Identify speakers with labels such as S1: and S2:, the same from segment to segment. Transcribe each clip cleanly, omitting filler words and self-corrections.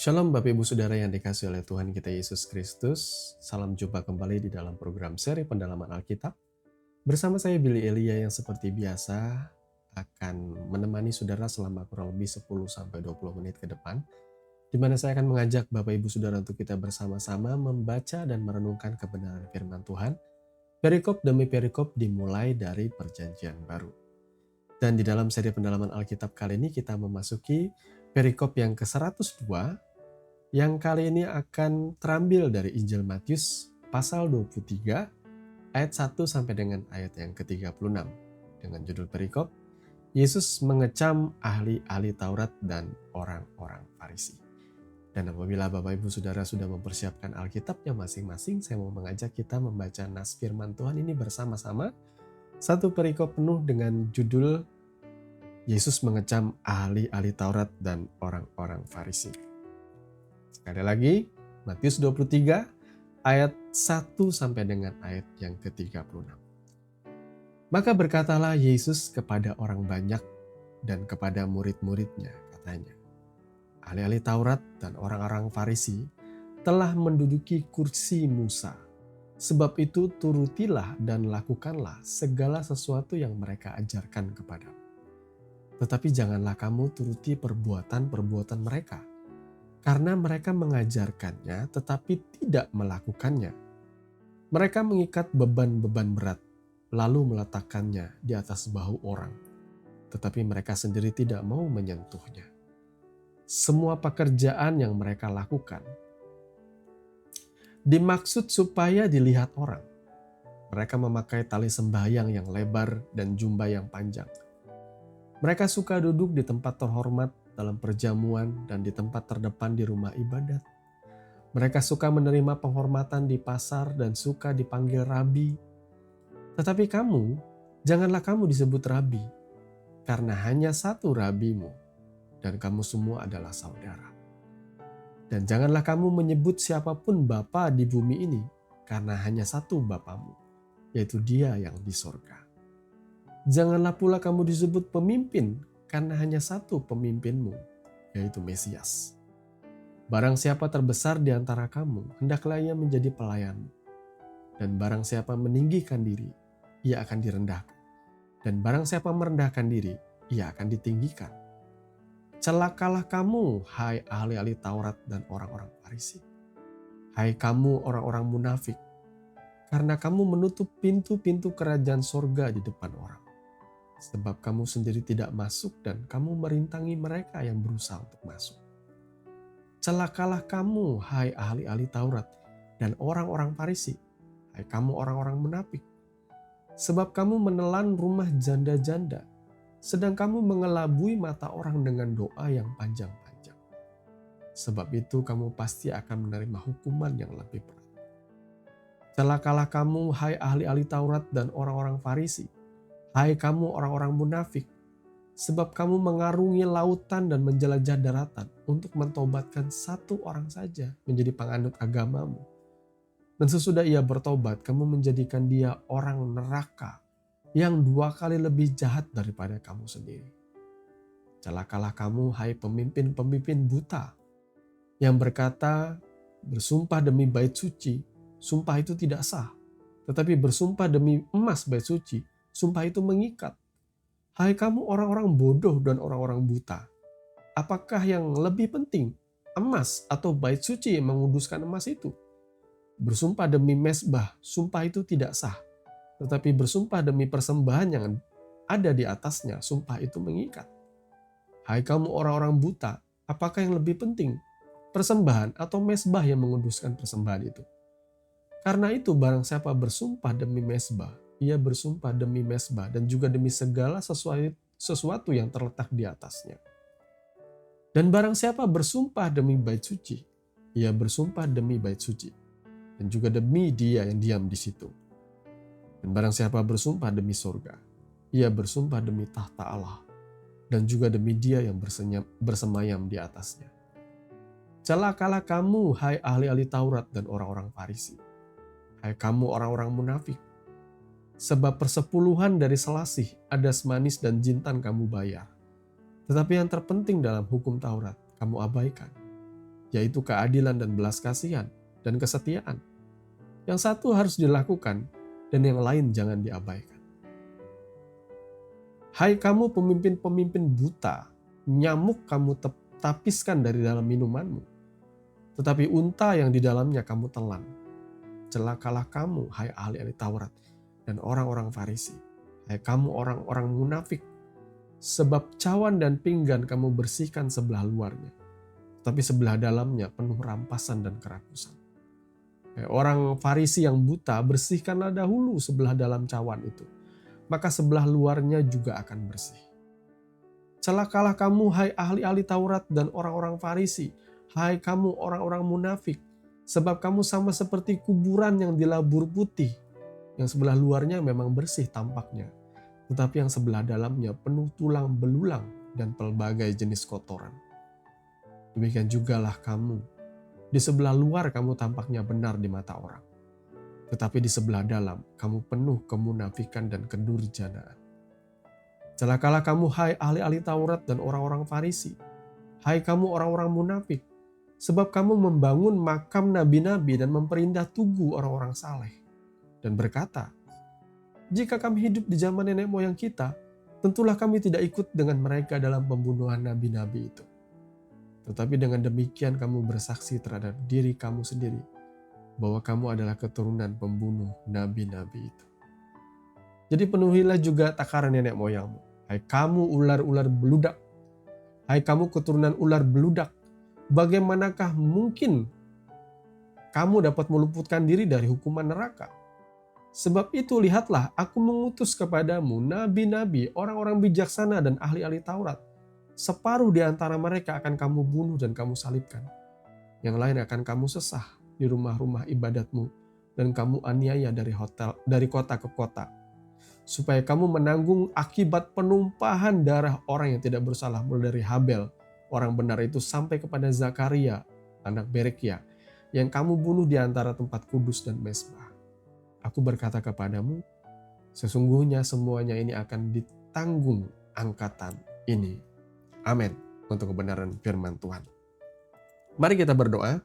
S1: Shalom Bapak Ibu Saudara yang dikasihi oleh Tuhan kita Yesus Kristus. Salam jumpa kembali di dalam program seri pendalaman Alkitab. Bersama saya Billy Elia yang seperti biasa akan menemani saudara selama kurang lebih 10-20 menit ke depan. Di mana saya akan mengajak Bapak Ibu Saudara untuk kita bersama-sama membaca dan merenungkan kebenaran firman Tuhan. Perikop demi perikop dimulai dari perjanjian baru. Dan di dalam seri pendalaman Alkitab kali ini kita memasuki perikop yang ke-102 yang kali ini akan terambil dari Injil Matius pasal 23 ayat 1 sampai dengan ayat yang ke-36 dengan judul perikop Yesus mengecam ahli-ahli Taurat dan orang-orang Farisi. Dan apabila Bapak Ibu Saudara sudah mempersiapkan Alkitabnya masing-masing, saya mau mengajak kita membaca nas firman Tuhan ini bersama-sama. Satu perikop penuh dengan judul Yesus mengecam ahli-ahli Taurat dan orang-orang Farisi. Sekali lagi, Matius 23 ayat 1 sampai dengan ayat yang ke-36. Maka berkatalah Yesus kepada orang banyak dan kepada murid-muridnya, katanya, ahli-ahli Taurat dan orang-orang Farisi telah menduduki kursi Musa. Sebab itu turutilah dan lakukanlah segala sesuatu yang mereka ajarkan kepadamu. Tetapi janganlah kamu turuti perbuatan-perbuatan mereka, karena mereka mengajarkannya tetapi tidak melakukannya. Mereka mengikat beban-beban berat, lalu meletakkannya di atas bahu orang, tetapi mereka sendiri tidak mau menyentuhnya. Semua pekerjaan yang mereka lakukan dimaksud supaya dilihat orang. Mereka memakai tali sembahyang yang lebar dan jubah yang panjang. Mereka suka duduk di tempat terhormat dalam perjamuan dan di tempat terdepan di rumah ibadat. Mereka suka menerima penghormatan di pasar dan suka dipanggil rabi. Tetapi kamu, janganlah kamu disebut rabi, karena hanya satu rabimu, dan kamu semua adalah saudara. Dan janganlah kamu menyebut siapapun bapa di bumi ini, karena hanya satu bapamu, yaitu Dia yang di sorga. Janganlah pula kamu disebut pemimpin, karena hanya satu pemimpinmu, yaitu Mesias. Barang siapa terbesar di antara kamu, hendaklah ia menjadi pelayanmu. Dan barang siapa meninggikan diri, ia akan direndahkan. Dan barang siapa merendahkan diri, ia akan ditinggikan. Celakalah kamu, hai ahli-ahli Taurat dan orang-orang Farisi. Hai kamu orang-orang munafik, karena kamu menutup pintu-pintu kerajaan sorga di depan orang. Sebab kamu sendiri tidak masuk dan kamu merintangi mereka yang berusaha untuk masuk. Celakalah kamu, hai ahli-ahli Taurat dan orang-orang Farisi, hai kamu orang-orang munafik. Sebab kamu menelan rumah janda-janda, sedang kamu mengelabui mata orang dengan doa yang panjang-panjang. Sebab itu kamu pasti akan menerima hukuman yang lebih berat. Celakalah kamu, hai ahli-ahli Taurat dan orang-orang Farisi, hai kamu orang-orang munafik, sebab kamu mengarungi lautan dan menjelajah daratan untuk mentobatkan satu orang saja menjadi penganut agamamu. Dan sesudah ia bertobat, kamu menjadikan dia orang neraka yang 2 kali lebih jahat daripada kamu sendiri. Celakalah kamu, hai pemimpin-pemimpin buta, yang berkata, bersumpah demi bait suci, sumpah itu tidak sah. Tetapi bersumpah demi emas bait suci, sumpah itu mengikat. Hai kamu orang-orang bodoh dan orang-orang buta. Apakah yang lebih penting, emas atau bait suci yang menguduskan emas itu? Bersumpah demi mezbah, sumpah itu tidak sah. Tetapi bersumpah demi persembahan yang ada di atasnya, sumpah itu mengikat. Hai kamu orang-orang buta, apakah yang lebih penting, persembahan atau mezbah yang menguduskan persembahan itu? Karena itu barang siapa bersumpah demi mezbah, ia bersumpah demi mezbah dan juga demi segala sesuatu yang terletak di atasnya. Dan barang siapa bersumpah demi bait suci, ia bersumpah demi bait suci dan juga demi Dia yang diam di situ. Dan barang siapa bersumpah demi sorga, ia bersumpah demi tahta Allah dan juga demi Dia yang bersemayam di atasnya. Celakalah kamu, hai ahli-ahli Taurat dan orang-orang Farisi, hai kamu orang-orang munafik, sebab persepuluhan dari selasih, adas manis dan jintan kamu bayar. Tetapi yang terpenting dalam hukum Taurat, kamu abaikan. yaitu keadilan dan belas kasihan dan kesetiaan. Yang satu harus dilakukan dan yang lain jangan diabaikan. Hai kamu pemimpin-pemimpin buta, nyamuk kamu tapiskan dari dalam minumanmu, tetapi unta yang di dalamnya kamu telan. Celakalah kamu, hai ahli-ahli Taurat dan orang-orang Farisi, hai kamu orang-orang munafik, sebab cawan dan pinggan kamu bersihkan sebelah luarnya, tapi sebelah dalamnya penuh rampasan dan kerakusan. Hai orang Farisi yang buta, bersihkanlah dahulu sebelah dalam cawan itu, maka sebelah luarnya juga akan bersih. Celakalah kamu, hai ahli-ahli Taurat dan orang-orang Farisi, hai kamu orang-orang munafik, sebab kamu sama seperti kuburan yang dilabur putih, yang sebelah luarnya memang bersih tampaknya, tetapi yang sebelah dalamnya penuh tulang belulang dan pelbagai jenis kotoran. Demikian jugalah kamu, di sebelah luar kamu tampaknya benar di mata orang, tetapi di sebelah dalam kamu penuh kemunafikan dan kedurjanaan. Celakalah kamu, hai ahli-ahli Taurat dan orang-orang Farisi, hai kamu orang-orang munafik, sebab kamu membangun makam nabi-nabi dan memperindah tugu orang-orang saleh, dan berkata, jika kami hidup di zaman nenek moyang kita, tentulah kami tidak ikut dengan mereka dalam pembunuhan nabi-nabi itu. Tetapi dengan demikian kamu bersaksi terhadap diri kamu sendiri, bahwa kamu adalah keturunan pembunuh nabi-nabi itu. Jadi penuhilah juga takaran nenek moyangmu. Hai kamu ular-ular beludak, hai kamu keturunan ular beludak, bagaimanakah mungkin kamu dapat meluputkan diri dari hukuman neraka? Sebab itu lihatlah, aku mengutus kepadamu nabi-nabi, orang-orang bijaksana dan ahli-ahli Taurat. Separuh di antara mereka akan kamu bunuh dan kamu salibkan. Yang lain akan kamu sesah di rumah-rumah ibadatmu dan kamu aniaya dari kota ke kota, supaya kamu menanggung akibat penumpahan darah orang yang tidak bersalah, mulai dari Habel, orang benar itu, sampai kepada Zakaria, anak Berekia, yang kamu bunuh di antara tempat kudus dan mezbah. Aku berkata kepadamu, sesungguhnya semuanya ini akan ditanggung angkatan ini. Amin. Untuk kebenaran firman Tuhan. Mari kita berdoa.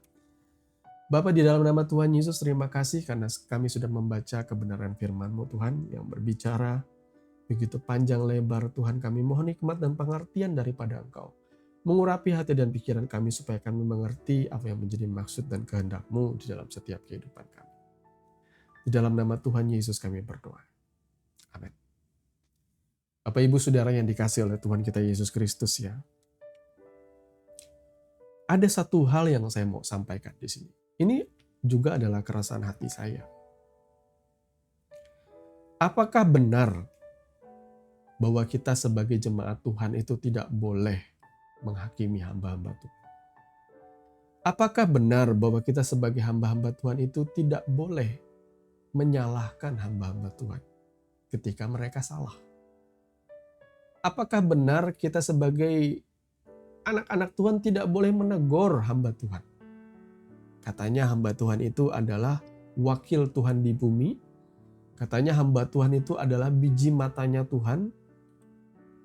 S1: Bapa, di dalam nama Tuhan Yesus, terima kasih karena kami sudah membaca kebenaran firman-Mu Tuhan yang berbicara begitu panjang lebar. Tuhan, kami mohon hikmat dan pengertian daripada Engkau. Mengurapi hati dan pikiran kami supaya kami mengerti apa yang menjadi maksud dan kehendak-Mu di dalam setiap kehidupan kami. Di dalam nama Tuhan Yesus kami berdoa. Amin. Bapak, Ibu, Saudara yang dikasihi oleh Tuhan kita Yesus Kristus ya. Ada satu hal yang saya mau sampaikan di sini. Ini juga adalah keresahan hati saya. Apakah benar bahwa kita sebagai jemaat Tuhan itu tidak boleh menghakimi hamba-hamba Tuhan? Apakah benar bahwa kita sebagai hamba-hamba Tuhan itu tidak boleh menyalahkan hamba-hamba Tuhan ketika mereka salah? Apakah benar kita sebagai anak-anak Tuhan tidak boleh menegur hamba Tuhan? Katanya hamba Tuhan itu adalah wakil Tuhan di bumi. Katanya hamba Tuhan itu adalah biji matanya Tuhan.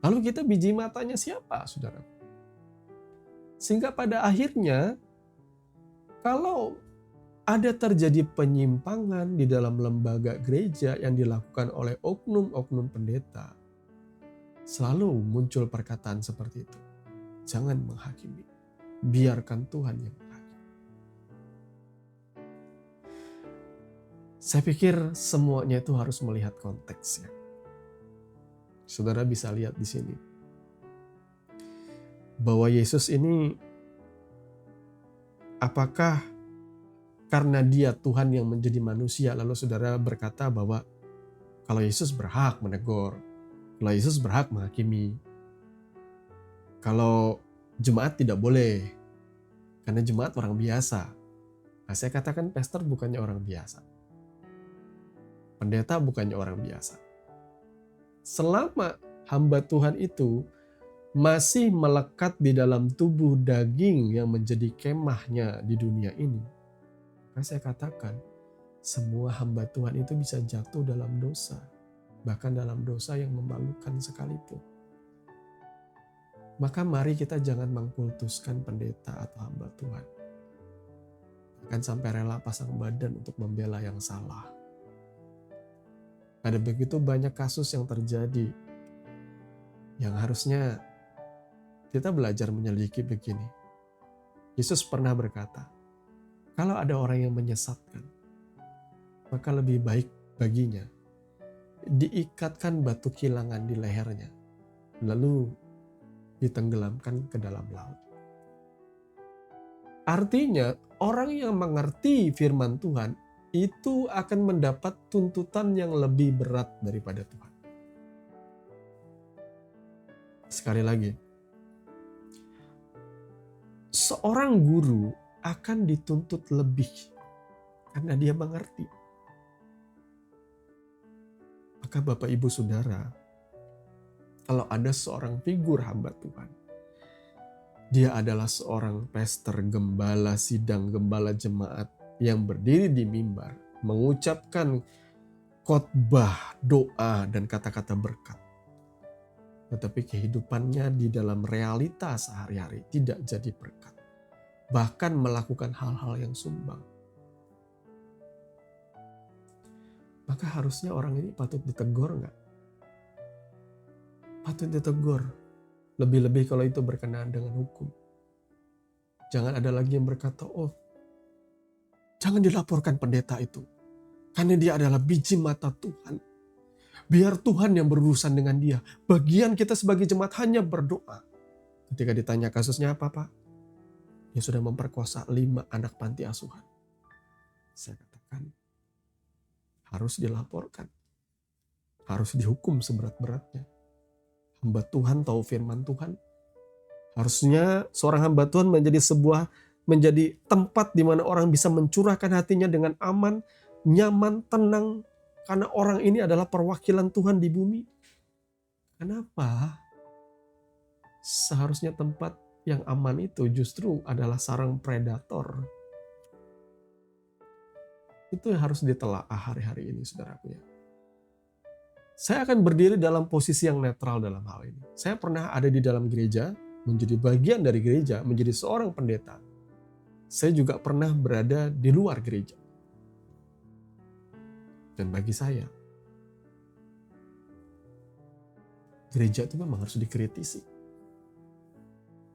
S1: Lalu kita biji matanya siapa, saudara? Sehingga pada akhirnya, kalau ada terjadi penyimpangan di dalam lembaga gereja yang dilakukan oleh oknum-oknum pendeta, selalu muncul perkataan seperti itu. Jangan menghakimi, biarkan Tuhan yang menghakimi. Saya pikir semuanya itu harus melihat konteksnya. Saudara bisa lihat di sini bahwa Yesus ini, apakah karena dia Tuhan yang menjadi manusia, lalu saudara berkata bahwa kalau Yesus berhak menegur, kalau Yesus berhak menghakimi, kalau jemaat tidak boleh, karena jemaat orang biasa. Nah, saya katakan pastor bukannya orang biasa. Pendeta bukannya orang biasa. Selama hamba Tuhan itu masih melekat di dalam tubuh daging yang menjadi kemahnya di dunia ini, maka saya katakan semua hamba Tuhan itu bisa jatuh dalam dosa. Bahkan dalam dosa yang memalukan sekalipun. Maka mari kita jangan mengkultuskan pendeta atau hamba Tuhan. bahkan sampai rela pasang badan untuk membela yang salah. Ada begitu banyak kasus yang terjadi yang harusnya kita belajar menyelidiki begini. Yesus pernah berkata, kalau ada orang yang menyesatkan, maka lebih baik baginya diikatkan batu kilangan di lehernya, lalu ditenggelamkan ke dalam laut. Artinya, orang yang mengerti firman Tuhan itu akan mendapat tuntutan yang lebih berat daripada Tuhan. Sekali lagi, seorang guru akan dituntut lebih karena dia mengerti. Maka Bapak Ibu Saudara, kalau ada seorang figur hamba Tuhan, dia adalah seorang pastor, gembala sidang, gembala jemaat yang berdiri di mimbar, mengucapkan khotbah, doa, dan kata-kata berkat. Tetapi kehidupannya di dalam realita sehari-hari tidak jadi berkat. Bahkan melakukan hal-hal yang sumbang. Maka harusnya orang ini patut ditegur nggak? Patut ditegur. Lebih-lebih kalau itu berkenaan dengan hukum. Jangan ada lagi yang berkata, oh jangan dilaporkan pendeta itu. Karena dia adalah biji mata Tuhan. Biar Tuhan yang berurusan dengan dia. Bagian kita sebagai jemaat hanya berdoa. Ketika ditanya kasusnya apa Pak? Dia sudah memperkosa 5 anak panti asuhan. Saya katakan, harus dilaporkan. Harus dihukum seberat-beratnya. Hamba Tuhan tahu firman Tuhan. Harusnya seorang hamba Tuhan menjadi tempat di mana orang bisa mencurahkan hatinya dengan aman, nyaman, tenang. Karena orang ini adalah perwakilan Tuhan di bumi. Kenapa? Seharusnya tempat yang aman itu justru adalah sarang predator. Itu yang harus ditelaah hari-hari ini, saudaraku ya. Saya akan berdiri dalam posisi yang netral dalam hal ini. Saya pernah ada di dalam gereja, menjadi bagian dari gereja, menjadi seorang pendeta. Saya juga pernah berada di luar gereja. Dan bagi saya, gereja itu memang harus dikritisi.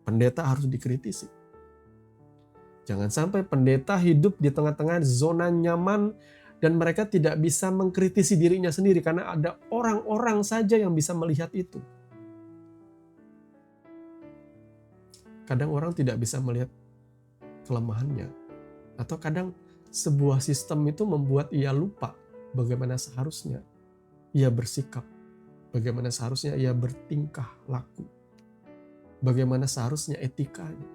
S1: Pendeta harus dikritisi. Jangan sampai pendeta hidup di tengah-tengah zona nyaman dan mereka tidak bisa mengkritisi dirinya sendiri karena ada orang-orang saja yang bisa melihat itu. Kadang orang tidak bisa melihat kelemahannya. Atau kadang sebuah sistem itu membuat ia lupa bagaimana seharusnya ia bersikap. Bagaimana seharusnya ia bertingkah laku. Bagaimana seharusnya etikanya.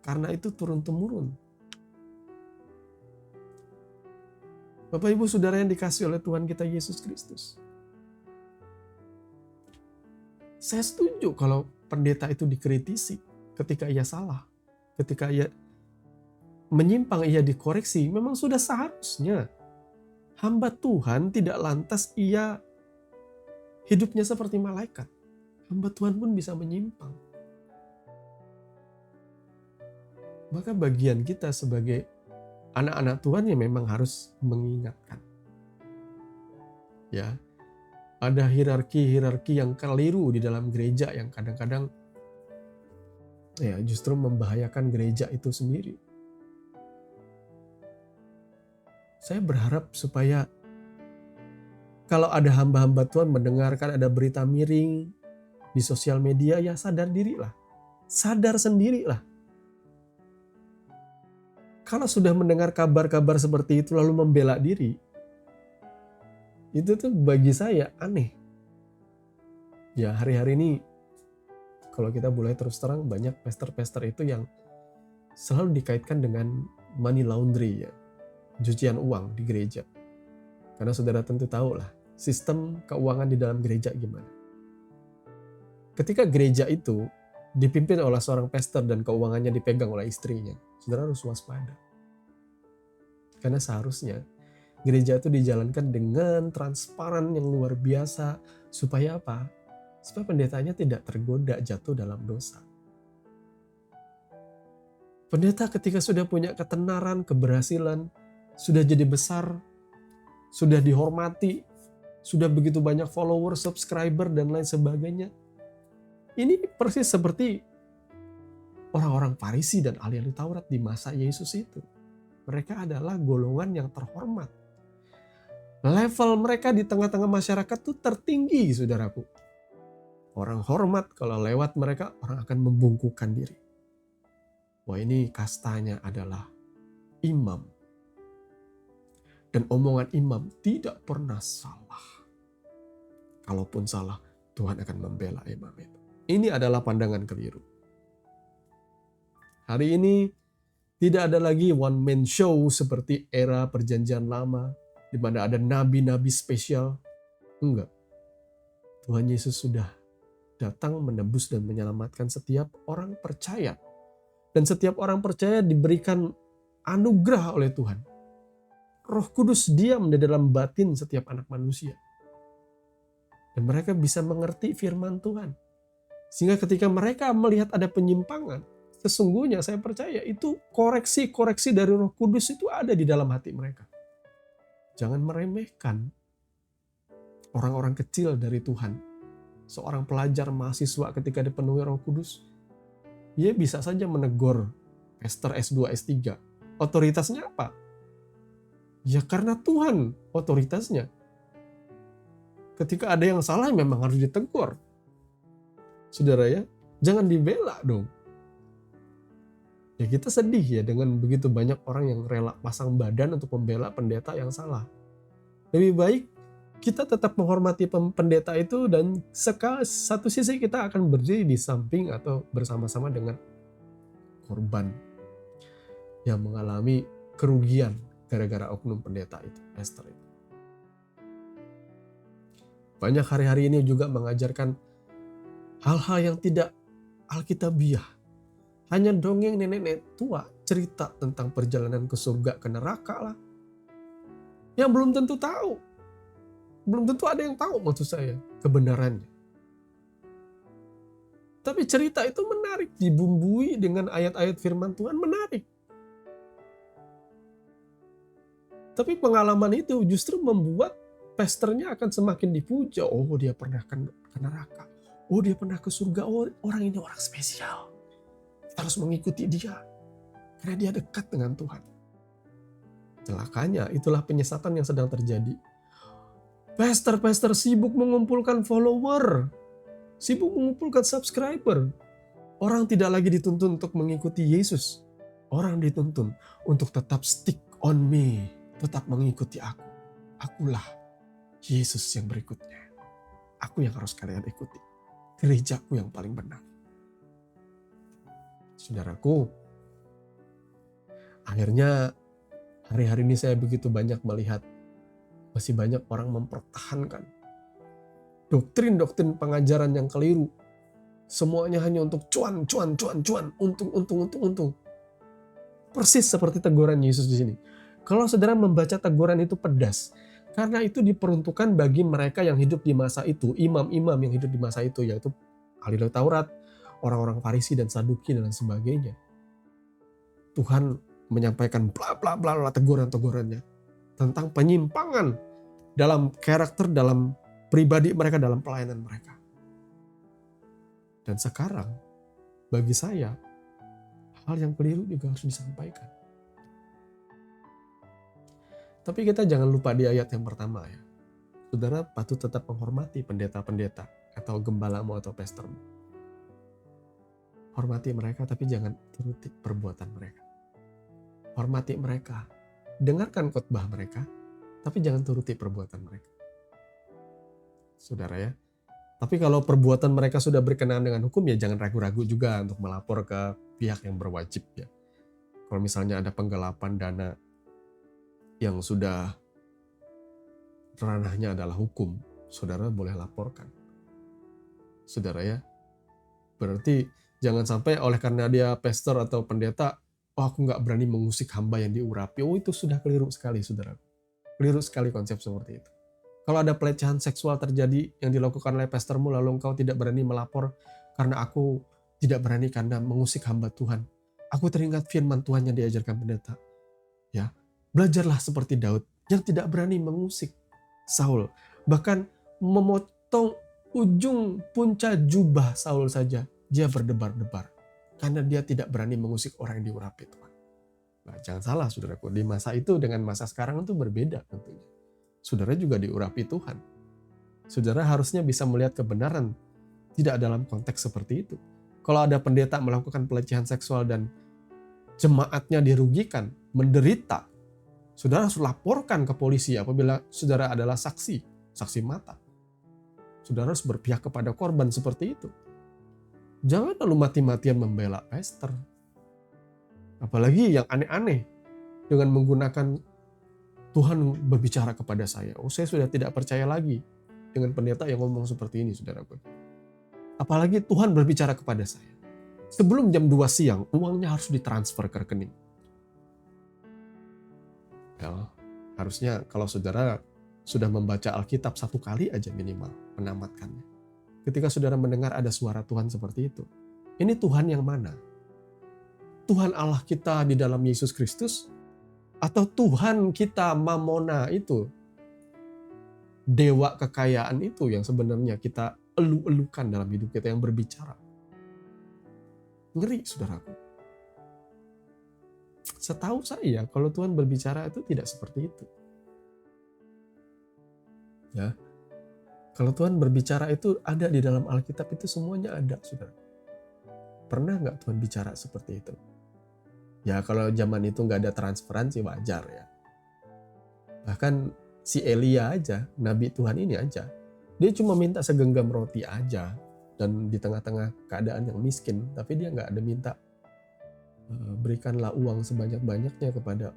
S1: Karena itu turun-temurun. Bapak Ibu Saudara yang dikasihi oleh Tuhan kita Yesus Kristus. Saya setuju kalau pendeta itu dikritisi ketika ia salah. Ketika ia menyimpang, ia dikoreksi. Memang sudah seharusnya. Hamba Tuhan tidak lantas ia hidupnya seperti malaikat. Hamba Tuhan pun bisa menyimpang. Maka bagian kita sebagai anak-anak Tuhan ya memang harus mengingatkan. Ya, ada hierarki-hierarki yang keliru di dalam gereja yang kadang-kadang ya justru membahayakan gereja itu sendiri. Saya berharap supaya kalau ada hamba-hamba Tuhan mendengarkan ada berita miring di sosial media, ya sadar dirilah. Sadar sendirilah. Kalau sudah mendengar kabar-kabar seperti itu lalu membela diri, itu tuh bagi saya aneh. Ya hari-hari ini kalau kita boleh terus terang banyak pastor-pastor itu yang selalu dikaitkan dengan money laundry ya. Cucian uang di gereja. Karena saudara tentu tahu lah sistem keuangan di dalam gereja gimana. Ketika gereja itu dipimpin oleh seorang pastor dan keuangannya dipegang oleh istrinya, saudara harus waspada. Karena seharusnya gereja itu dijalankan dengan transparan yang luar biasa. Supaya apa? Supaya pendetanya tidak tergoda jatuh dalam dosa. Pendeta ketika sudah punya ketenaran, keberhasilan, sudah jadi besar, sudah dihormati, sudah begitu banyak follower, subscriber, dan lain sebagainya. Ini persis seperti orang-orang Farisi dan ahli-ahli Taurat di masa Yesus itu. Mereka adalah golongan yang terhormat. Level mereka di tengah-tengah masyarakat itu tertinggi, saudaraku. Orang hormat, kalau lewat mereka, orang akan membungkukkan diri. Wah, ini kastanya adalah imam. Dan omongan imam tidak pernah salah. Kalaupun salah, Tuhan akan membela imam itu. Ini adalah pandangan keliru. Hari ini tidak ada lagi one man show seperti era perjanjian lama, di mana ada nabi-nabi spesial. Enggak. Tuhan Yesus sudah datang menebus dan menyelamatkan setiap orang percaya. Dan setiap orang percaya diberikan anugerah oleh Tuhan. Roh Kudus diam di dalam batin setiap anak manusia. Dan mereka bisa mengerti firman Tuhan. Sehingga ketika mereka melihat ada penyimpangan, sesungguhnya saya percaya itu koreksi-koreksi dari Roh Kudus itu ada di dalam hati mereka. Jangan meremehkan orang-orang kecil dari Tuhan. Seorang pelajar mahasiswa ketika dipenuhi Roh Kudus, dia bisa saja menegur pastor S2, S3. Otoritasnya apa? Ya karena Tuhan otoritasnya. Ketika ada yang salah memang harus ditegur. Saudara ya, jangan dibela dong. Ya kita sedih ya dengan begitu banyak orang yang rela pasang badan untuk membela pendeta yang salah. Lebih baik kita tetap menghormati pendeta itu dan satu sisi kita akan berdiri di samping atau bersama-sama dengan korban yang mengalami kerugian gara-gara oknum pendeta itu, pastor itu. Banyak hari-hari ini juga mengajarkan hal-hal yang tidak alkitabiah. Hanya dongeng nenek-nenek tua cerita tentang perjalanan ke surga, ke neraka lah. Yang belum tentu tahu. Belum tentu ada yang tahu maksud saya kebenarannya. Tapi cerita itu menarik, dibumbui dengan ayat-ayat firman Tuhan menarik. Tapi pengalaman itu justru membuat pastornya akan semakin dipuja. Oh, dia pernah ke neraka. Oh, dia pernah ke surga. Oh, orang ini orang spesial. Kita harus mengikuti dia. Karena dia dekat dengan Tuhan. Celakanya, itulah penyesatan yang sedang terjadi. Pastor-pastor sibuk mengumpulkan follower. Sibuk mengumpulkan subscriber. Orang tidak lagi dituntun untuk mengikuti Yesus. Orang dituntun untuk tetap stick on me. Tetap mengikuti aku. Akulah Yesus yang berikutnya. Aku yang harus kalian ikuti. Gerejaku yang paling benar. Saudaraku, akhirnya hari-hari ini saya begitu banyak melihat masih banyak orang mempertahankan doktrin-doktrin pengajaran yang keliru. Semuanya hanya untuk cuan, untung. Persis seperti teguran Yesus di sini. Kalau saudara membaca teguran itu pedas, karena itu diperuntukkan bagi mereka yang hidup di masa itu, imam-imam yang hidup di masa itu, yaitu ahli Taurat, orang-orang Farisi dan Saduki dan sebagainya. Tuhan menyampaikan bla bla bla teguran-tegurannya tentang penyimpangan dalam karakter, dalam pribadi mereka, dalam pelayanan mereka. Dan sekarang bagi saya hal yang keliru juga harus disampaikan. Tapi kita jangan lupa di ayat yang pertama ya. Saudara patut tetap menghormati pendeta-pendeta atau gembalamu atau pastormu. Hormati mereka tapi jangan turuti perbuatan mereka. Hormati mereka. Dengarkan khotbah mereka tapi jangan turuti perbuatan mereka. Saudara ya. Tapi kalau perbuatan mereka sudah berkenaan dengan hukum ya jangan ragu-ragu juga untuk melapor ke pihak yang berwajib ya. Kalau misalnya ada penggelapan dana yang sudah ranahnya adalah hukum, saudara boleh laporkan. Saudara ya, berarti jangan sampai oleh karena dia pastor atau pendeta, oh aku nggak berani mengusik hamba yang diurapi. Oh itu sudah keliru sekali saudara. Keliru sekali konsep seperti itu. Kalau ada pelecehan seksual terjadi yang dilakukan oleh pastormu lalu engkau tidak berani melapor karena aku tidak berani karena mengusik hamba Tuhan. Aku teringat firman Tuhan yang diajarkan pendeta. Ya, belajarlah seperti Daud yang tidak berani mengusik Saul. Bahkan memotong ujung punca jubah Saul saja. Dia berdebar-debar. Karena dia tidak berani mengusik orang yang diurapi Tuhan. Nah, jangan salah saudaraku. Di masa itu dengan masa sekarang itu berbeda tentunya. Saudara juga diurapi Tuhan. Saudara harusnya bisa melihat kebenaran. Tidak dalam konteks seperti itu. Kalau ada pendeta melakukan pelecehan seksual dan jemaatnya dirugikan, menderita, saudara harus laporkan ke polisi apabila saudara adalah saksi mata. Saudara harus berpihak kepada korban seperti itu. Jangan lalu mati-matian membela pastor. Apalagi yang aneh-aneh dengan menggunakan Tuhan berbicara kepada saya. Oh, saya sudah tidak percaya lagi dengan pendeta yang ngomong seperti ini, saudaraku. Apalagi Tuhan berbicara kepada saya. Sebelum jam 2 siang, uangnya harus ditransfer ke rekening. Ya, harusnya kalau saudara sudah membaca Alkitab 1 kali aja minimal, menamatkannya. Ketika saudara mendengar ada suara Tuhan seperti itu, ini Tuhan yang mana? Tuhan Allah kita di dalam Yesus Kristus? Atau Tuhan kita Mamona itu? Dewa kekayaan itu yang sebenarnya kita elu-elukan dalam hidup kita yang berbicara. Ngeri, saudaraku. Setahu saya, kalau Tuhan berbicara itu tidak seperti itu. Ya, kalau Tuhan berbicara itu ada di dalam Alkitab itu semuanya ada, saudara. Pernah nggak Tuhan bicara seperti itu? Ya kalau zaman itu nggak ada transferansi wajar ya. Bahkan si Elia aja, Nabi Tuhan ini aja, dia cuma minta segenggam roti aja. Dan di tengah-tengah keadaan yang miskin, tapi dia nggak ada minta berikanlah uang sebanyak-banyaknya kepada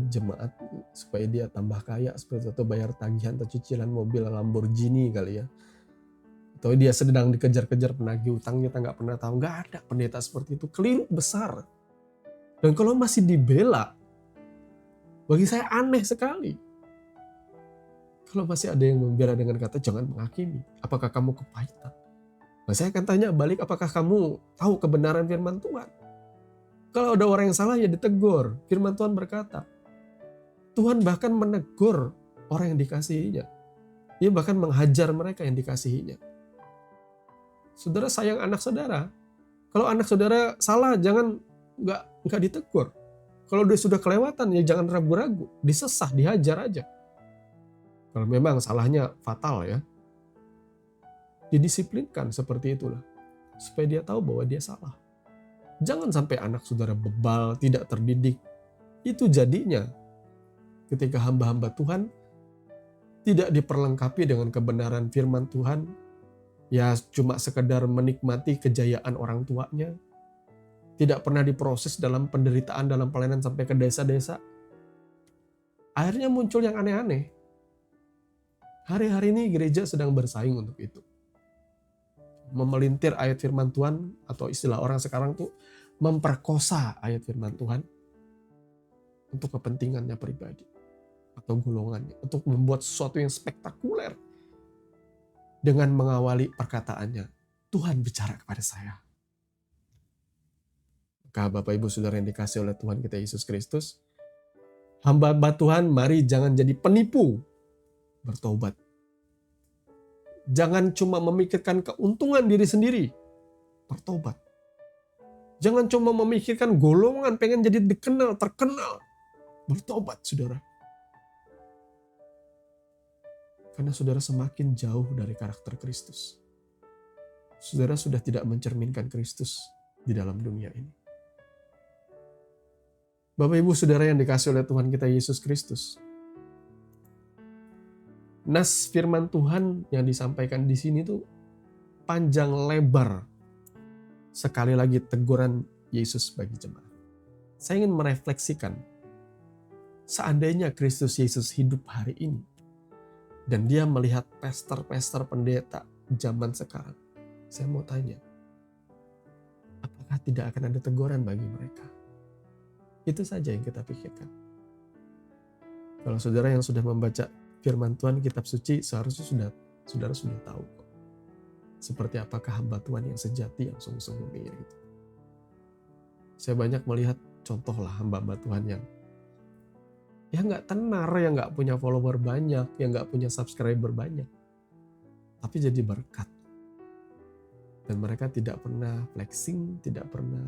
S1: jemaat supaya dia tambah kaya seperti itu, bayar tagihan atau cicilan mobil Lamborghini kali ya, atau dia sedang dikejar-kejar penagih utang, kita nggak pernah tahu. Nggak ada pendeta seperti itu, keliru besar. Dan kalau masih dibela, bagi saya aneh sekali. Kalau masih ada yang membela dengan kata jangan menghakimi, apakah kamu kepahitan? Nah, saya akan tanya balik, apakah kamu tahu kebenaran firman Tuhan? Kalau ada orang yang salah ya ditegur. Firman Tuhan berkata, Tuhan bahkan menegur orang yang dikasihinya. Dia bahkan menghajar mereka yang dikasihinya. Saudara sayang anak saudara. Kalau anak saudara salah, jangan nggak ditegur. Kalau dia sudah kelewatan, ya jangan ragu-ragu. Disesah, dihajar aja. Kalau memang salahnya fatal ya, didisiplinkan seperti itulah. Supaya dia tahu bahwa dia salah. Jangan sampai anak saudara bebal, tidak terdidik. Itu jadinya ketika hamba-hamba Tuhan tidak diperlengkapi dengan kebenaran firman Tuhan, ya cuma sekedar menikmati kejayaan orang tuanya, tidak pernah diproses dalam penderitaan, dalam pelayanan sampai ke desa-desa. Akhirnya muncul yang aneh-aneh. Hari-hari ini gereja sedang bersaing untuk itu. Memelintir ayat firman Tuhan, atau istilah orang sekarang tuh memperkosa ayat firman Tuhan untuk kepentingannya pribadi atau golongannya, untuk membuat sesuatu yang spektakuler dengan mengawali perkataannya, Tuhan bicara kepada saya. Maka Bapak Ibu Saudara yang dikasih oleh Tuhan kita Yesus Kristus, hamba-hamba Tuhan, mari jangan jadi penipu, bertobat. Jangan cuma memikirkan keuntungan diri sendiri, bertobat. Jangan cuma memikirkan golongan, pengen jadi dikenal, terkenal, bertobat saudara. Karena saudara semakin jauh dari karakter Kristus. Saudara sudah tidak mencerminkan Kristus di dalam dunia ini. Bapak Ibu Saudara yang dikasih oleh Tuhan kita Yesus Kristus. Nas firman Tuhan yang disampaikan di sini tuh panjang lebar. Sekali lagi teguran Yesus bagi jemaat. Saya ingin merefleksikan, seandainya Kristus Yesus hidup hari ini, dan dia melihat pastor-pastor pendeta zaman sekarang, saya mau tanya, apakah tidak akan ada teguran bagi mereka? Itu saja yang kita pikirkan. Kalau saudara yang sudah membaca firman Tuhan, kitab suci, seharusnya saudara sudah tahu kok. Seperti apakah hamba Tuhan yang sejati, yang sungguh-sungguh mirip itu. Saya banyak melihat contoh lah hamba-hamba Tuhan yang ya nggak tenar, yang nggak punya follower banyak, yang nggak punya subscriber banyak, tapi jadi berkat. Dan mereka tidak pernah flexing, tidak pernah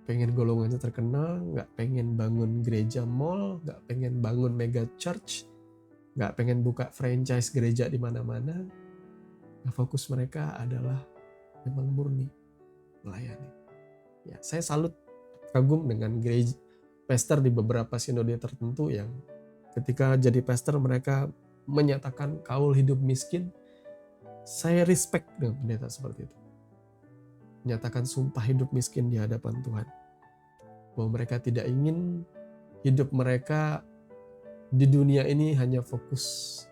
S1: pengen golongannya terkenal, nggak pengen bangun gereja mall, nggak pengen bangun mega church, nggak pengen buka franchise gereja di mana-mana. Nah, fokus mereka adalah memang murni melayani. Ya, saya salut, kagum dengan gereja pastor di beberapa sinode tertentu yang ketika jadi pastor mereka menyatakan kaul hidup miskin. Saya respect dengan pendeta seperti itu. Menyatakan sumpah hidup miskin di hadapan Tuhan. Bahwa mereka tidak ingin hidup mereka di dunia ini hanya fokus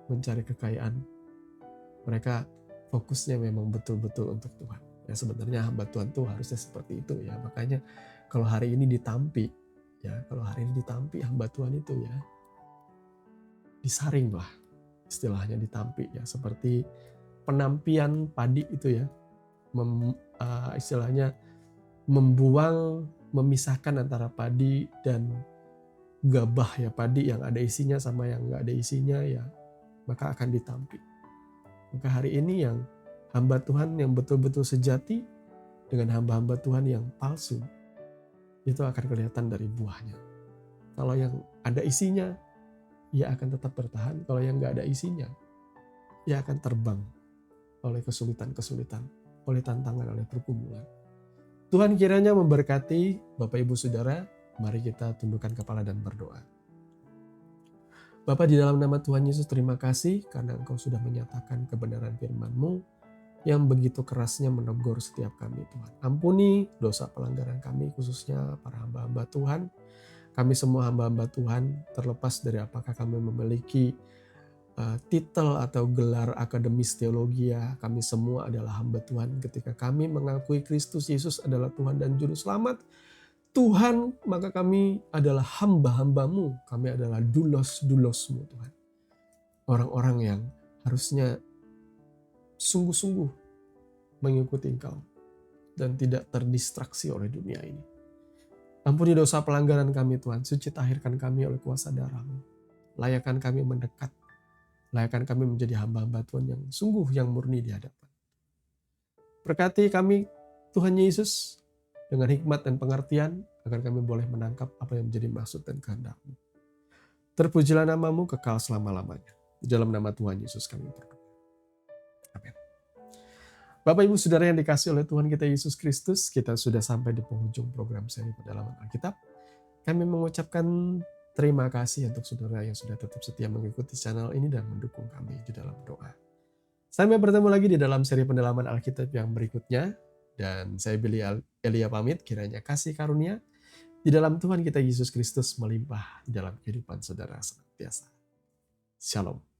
S1: mencari kekayaan. Mereka fokusnya memang betul-betul untuk Tuhan. Ya sebenarnya hamba Tuhan tuh harusnya seperti itu ya. Makanya kalau hari ini ditampi, hamba Tuhan itu ya disaring lah, istilahnya ditampi ya, seperti penampian padi itu ya, istilahnya membuang, memisahkan antara padi dan gabah ya, padi yang ada isinya sama yang nggak ada isinya ya, maka akan ditampi. Maka hari ini yang hamba Tuhan yang betul-betul sejati dengan hamba-hamba Tuhan yang palsu, itu akan kelihatan dari buahnya. Kalau yang ada isinya, ia akan tetap bertahan. Kalau yang nggak ada isinya, ia akan terbang oleh kesulitan-kesulitan, oleh tantangan, oleh pergumulan. Tuhan kiranya memberkati Bapak Ibu Saudara. Mari kita tundukkan kepala dan berdoa. Bapa, di dalam nama Tuhan Yesus, terima kasih karena Engkau sudah menyatakan kebenaran firman-Mu yang begitu kerasnya menegur setiap kami, Tuhan. Ampuni dosa pelanggaran kami, khususnya para hamba-hamba Tuhan. Kami semua hamba-hamba Tuhan, terlepas dari apakah kami memiliki titel atau gelar akademis teologi, ya, kami semua adalah hamba Tuhan. Ketika kami mengakui Kristus Yesus adalah Tuhan dan Juru Selamat Tuhan, maka kami adalah hamba-hamba-Mu. Kami adalah dulos-dulos-Mu, Tuhan. Orang-orang yang harusnya sungguh-sungguh mengikuti Engkau dan tidak terdistraksi oleh dunia ini. Ampuni dosa pelanggaran kami, Tuhan. Suci tahirkan kami oleh kuasa darah-Mu. Layakkan kami mendekat. Layakkan kami menjadi hamba-hamba Tuhan yang sungguh, yang murni di hadapan. Berkati kami, Tuhan Yesus, dengan hikmat dan pengertian, agar kami boleh menangkap apa yang menjadi maksud dan kehendak-Mu. Terpujilah nama-Mu kekal selama-lamanya. Di dalam nama Tuhan Yesus kami berdoa. Amin. Bapak Ibu Saudara yang dikasihi oleh Tuhan kita Yesus Kristus, kita sudah sampai di penghujung program seri Pendalaman Alkitab. Kami mengucapkan terima kasih untuk saudara yang sudah tetap setia mengikuti channel ini dan mendukung kami di dalam doa. Sampai bertemu lagi di dalam seri Pendalaman Alkitab yang berikutnya. Dan saya Billy Elia pamit, kiranya kasih karunia di dalam Tuhan kita Yesus Kristus melimpah di dalam kehidupan saudara senantiasa. Shalom.